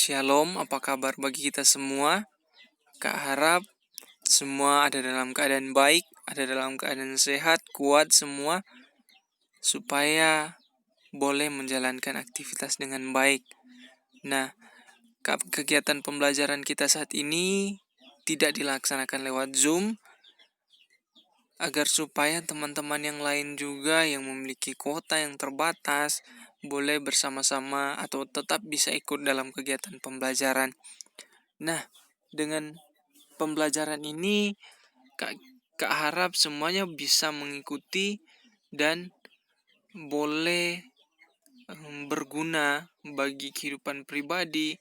Shalom, apa kabar bagi kita semua? Kak harap semua ada dalam keadaan baik, ada dalam keadaan sehat, kuat semua, supaya boleh menjalankan aktivitas dengan baik. Nah, kegiatan pembelajaran kita saat ini tidak dilaksanakan lewat Zoom, agar supaya teman-teman yang lain juga yang memiliki kuota yang terbatas, boleh bersama-sama atau tetap bisa ikut dalam kegiatan pembelajaran. Nah, dengan pembelajaran ini, Kak harap semuanya bisa mengikuti dan boleh berguna bagi kehidupan pribadi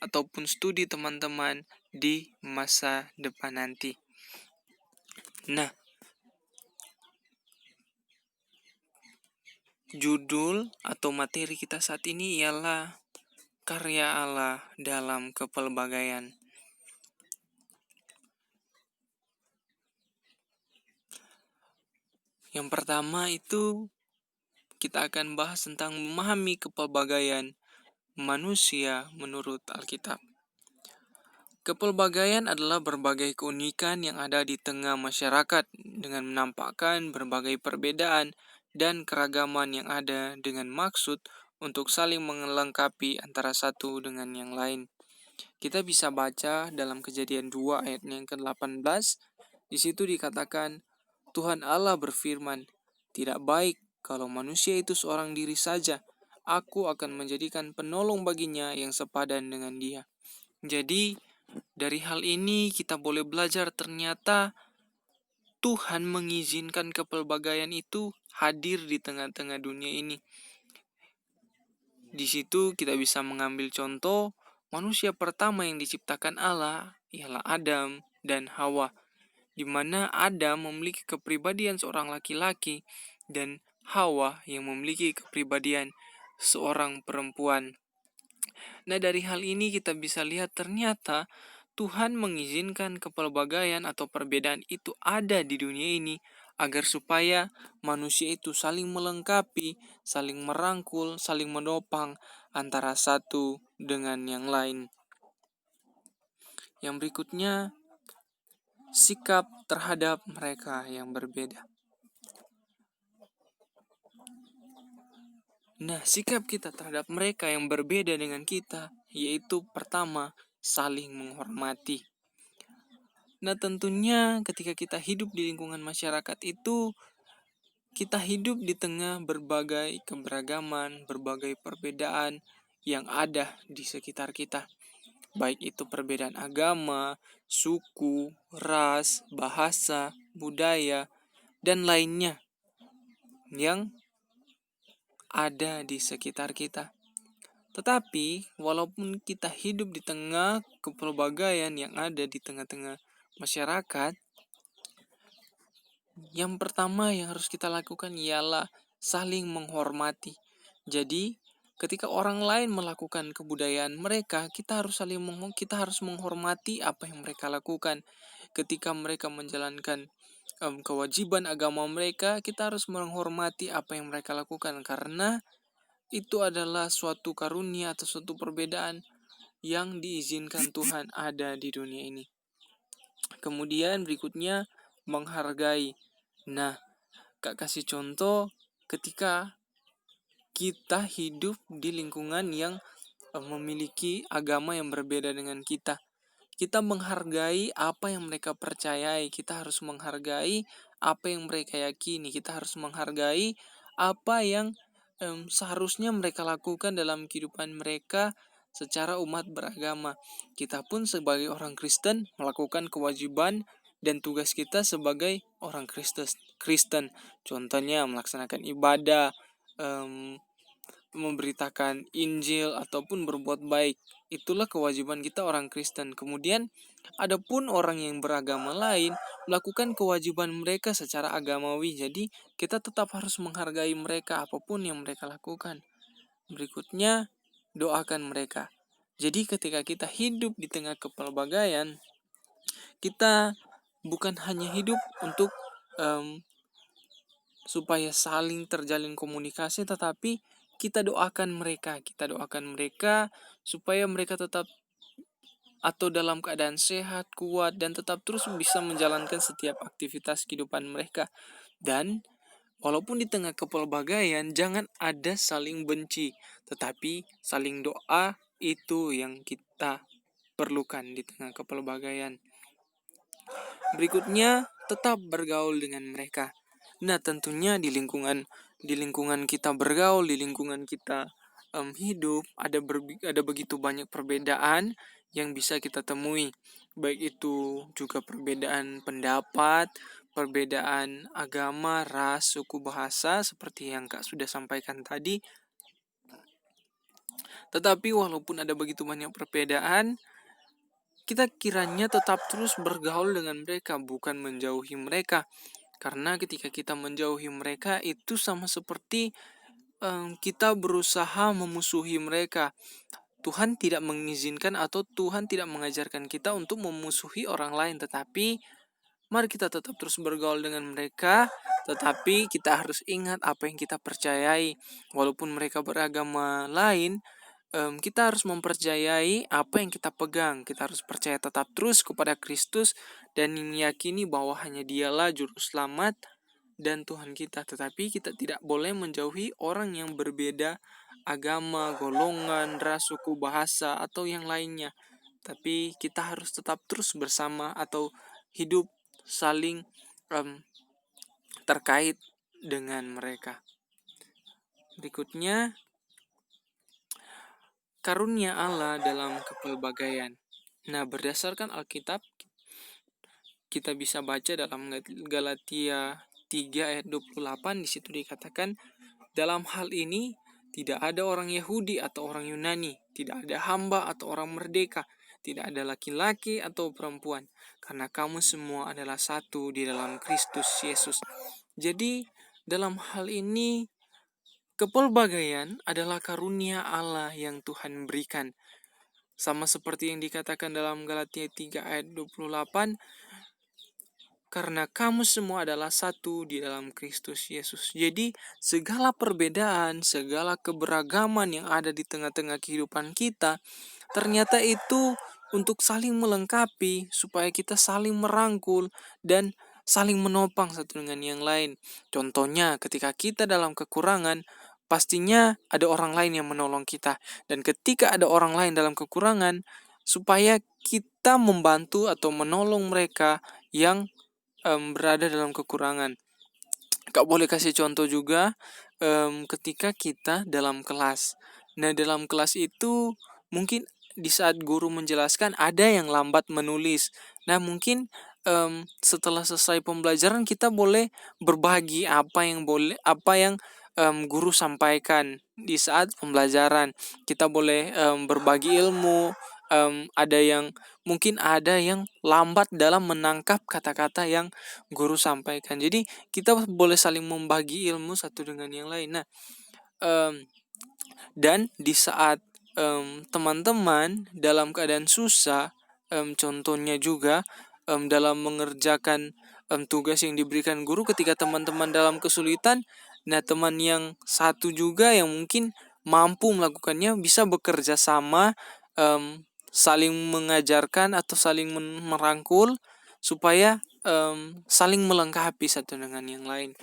ataupun studi teman-teman di masa depan nanti. Nah, judul atau materi kita saat ini ialah karya Allah dalam kepelbagaian. Yang pertama itu kita akan bahas tentang memahami kepelbagaian manusia menurut Alkitab. Kepelbagaian adalah berbagai keunikan yang ada di tengah masyarakat dengan menampakkan berbagai perbedaan dan keragaman yang ada dengan maksud untuk saling melengkapi antara satu dengan yang lain. Kita bisa baca dalam Kejadian 2 ayat yang ke-18. Di situ dikatakan, Tuhan Allah berfirman, "Tidak baik kalau manusia itu seorang diri saja. Aku akan menjadikan penolong baginya yang sepadan dengan dia." Jadi, dari hal ini kita boleh belajar ternyata Tuhan mengizinkan kepelbagaian itu hadir di tengah-tengah dunia ini. Di situ kita bisa mengambil contoh manusia pertama yang diciptakan Allah ialah Adam dan Hawa, di mana Adam memiliki kepribadian seorang laki-laki dan Hawa yang memiliki kepribadian seorang perempuan. Nah, dari hal ini kita bisa lihat ternyata Tuhan mengizinkan kepelbagaian atau perbedaan itu ada di dunia ini agar supaya manusia itu saling melengkapi, saling merangkul, saling menopang antara satu dengan yang lain. Yang berikutnya, sikap terhadap mereka yang berbeda. Nah, sikap kita terhadap mereka yang berbeda dengan kita, yaitu pertama, saling menghormati. Nah, tentunya ketika kita hidup di lingkungan masyarakat itu, kita hidup di tengah berbagai keberagaman, berbagai perbedaan yang ada di sekitar kita. Baik itu perbedaan agama, suku, ras, bahasa, budaya, dan lainnya yang ada di sekitar kita. Tetapi, walaupun kita hidup di tengah kepelbagaian yang ada di tengah-tengah masyarakat, yang pertama yang harus kita lakukan ialah saling menghormati. Jadi, ketika orang lain melakukan kebudayaan mereka, kita harus menghormati apa yang mereka lakukan. Ketika mereka menjalankan kewajiban agama mereka, kita harus menghormati apa yang mereka lakukan karena itu adalah suatu karunia atau suatu perbedaan yang diizinkan Tuhan ada di dunia ini. Kemudian berikutnya menghargai. Nah, Kak kasih contoh ketika kita hidup di lingkungan yang memiliki agama yang berbeda dengan kita. Kita menghargai apa yang mereka percayai, kita harus menghargai apa yang mereka yakini, kita harus menghargai apa yang seharusnya mereka lakukan dalam kehidupan mereka secara umat beragama. Kita pun sebagai orang Kristen melakukan kewajiban dan tugas kita sebagai orang Kristen. Contohnya melaksanakan ibadah, memberitakan Injil ataupun berbuat baik. Itulah kewajiban kita orang Kristen. Kemudian adapun orang yang beragama lain melakukan kewajiban mereka secara agamawi. Jadi kita tetap harus menghargai mereka apapun yang mereka lakukan. Berikutnya, doakan mereka. Jadi ketika kita hidup di tengah kepelbagaian, kita bukan hanya hidup untuk supaya saling terjalin komunikasi, tetapi kita doakan mereka supaya mereka tetap atau dalam keadaan sehat, kuat, dan tetap terus bisa menjalankan setiap aktivitas kehidupan mereka. Dan walaupun di tengah kepelbagaian, jangan ada saling benci, tetapi saling doa itu yang kita perlukan di tengah kepelbagaian. Berikutnya, tetap bergaul dengan mereka. Nah, tentunya di lingkungan kita bergaul, di lingkungan kita hidup, ada begitu banyak perbedaan yang bisa kita temui. Baik itu juga perbedaan pendapat, perbedaan agama, ras, suku, bahasa, seperti yang Kak sudah sampaikan tadi. Tetapi walaupun ada begitu banyak perbedaan, kita kiranya tetap terus bergaul dengan mereka, bukan menjauhi mereka. Karena ketika kita menjauhi mereka, itu sama seperti kita berusaha memusuhi mereka. Tuhan tidak mengizinkan atau Tuhan tidak mengajarkan kita untuk memusuhi orang lain, tetapi mari kita tetap terus bergaul dengan mereka, tetapi kita harus ingat apa yang kita percayai. Walaupun mereka beragama lain, kita harus mempercayai apa yang kita pegang. Kita harus percaya tetap terus kepada Kristus dan meyakini bahwa hanya Dialah juru selamat dan Tuhan kita. Tetapi kita tidak boleh menjauhi orang yang berbeda agama, golongan, ras, suku, bahasa, atau yang lainnya. Tapi kita harus tetap terus bersama atau hidup saling terkait dengan mereka. Berikutnya, karunia Allah dalam kepelbagaian. Nah, berdasarkan Alkitab, kita bisa baca dalam Galatia 3 ayat 28, di situ dikatakan, dalam hal ini tidak ada orang Yahudi atau orang Yunani, tidak ada hamba atau orang merdeka, tidak ada laki-laki atau perempuan, karena kamu semua adalah satu di dalam Kristus Yesus. Jadi, dalam hal ini, kepelbagaian adalah karunia Allah yang Tuhan berikan. Sama seperti yang dikatakan dalam Galatia 3 ayat 28, karena kamu semua adalah satu di dalam Kristus Yesus. Jadi segala perbedaan, segala keberagaman yang ada di tengah-tengah kehidupan kita, ternyata itu untuk saling melengkapi, supaya kita saling merangkul dan saling menopang satu dengan yang lain. Contohnya ketika kita dalam kekurangan, pastinya ada orang lain yang menolong kita. Dan ketika ada orang lain dalam kekurangan, supaya kita membantu atau menolong mereka yang berada dalam kekurangan. Kak boleh kasih contoh juga ketika kita dalam kelas. Nah, dalam kelas itu mungkin di saat guru menjelaskan ada yang lambat menulis. Nah, mungkin setelah selesai pembelajaran kita boleh berbagi apa yang guru sampaikan di saat pembelajaran. Kita boleh berbagi ilmu. Mungkin ada yang lambat dalam menangkap kata-kata yang guru sampaikan. Jadi kita boleh saling membagi ilmu satu dengan yang lain. Nah, dan di saat teman-teman dalam keadaan susah, contohnya juga dalam mengerjakan tugas yang diberikan guru, ketika teman-teman dalam kesulitan, nah teman yang satu juga yang mungkin mampu melakukannya bisa bekerja sama, saling mengajarkan atau saling merangkul supaya saling melengkapi satu dengan yang lain.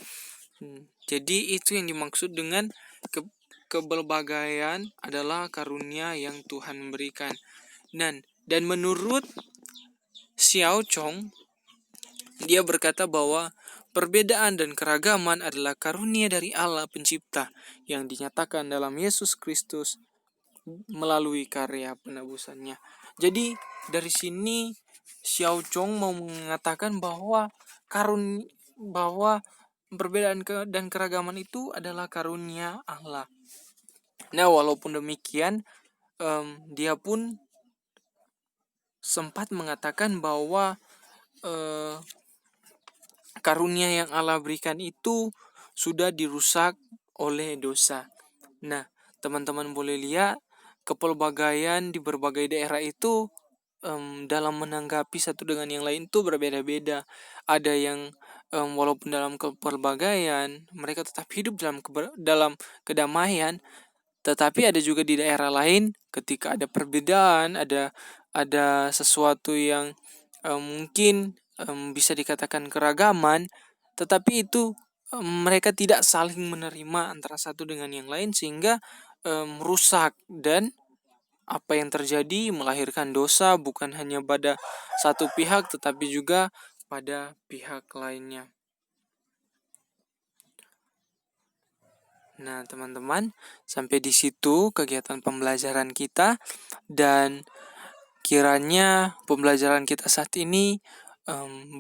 Jadi itu yang dimaksud dengan kepelbagaian adalah karunia yang Tuhan berikan. Dan menurut Xiao Chong, dia berkata bahwa perbedaan dan keragaman adalah karunia dari Allah Pencipta yang dinyatakan dalam Yesus Kristus melalui karya penebusannya. Jadi dari sini Xiao Chong mau mengatakan bahwa perbedaan dan keragaman itu adalah karunia Allah. Nah, walaupun demikian, dia pun sempat mengatakan bahwa karunia yang Allah berikan itu sudah dirusak oleh dosa. Nah, teman-teman boleh lihat kepelbagaian di berbagai daerah itu dalam menanggapi satu dengan yang lain itu berbeda-beda. Ada yang walaupun dalam kepelbagaian mereka tetap hidup dalam kedamaian, Tetapi ada juga di daerah lain ketika ada perbedaan, ada sesuatu yang mungkin bisa dikatakan keragaman, tetapi itu mereka tidak saling menerima antara satu dengan yang lain sehingga rusak, dan apa yang terjadi melahirkan dosa bukan hanya pada satu pihak tetapi juga pada pihak lainnya. Nah, teman-teman, sampai di situ kegiatan pembelajaran kita, dan kiranya pembelajaran kita saat ini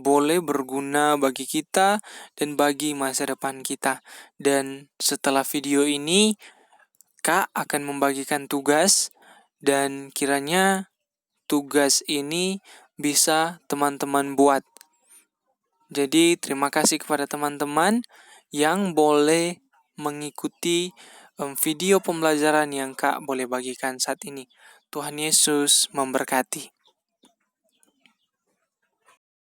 boleh berguna bagi kita dan bagi masa depan kita. Dan setelah video ini, Kak akan membagikan tugas, dan kiranya tugas ini bisa teman-teman buat. Jadi terima kasih kepada teman-teman yang boleh mengikuti video pembelajaran yang Kak boleh bagikan saat ini. Tuhan Yesus memberkati.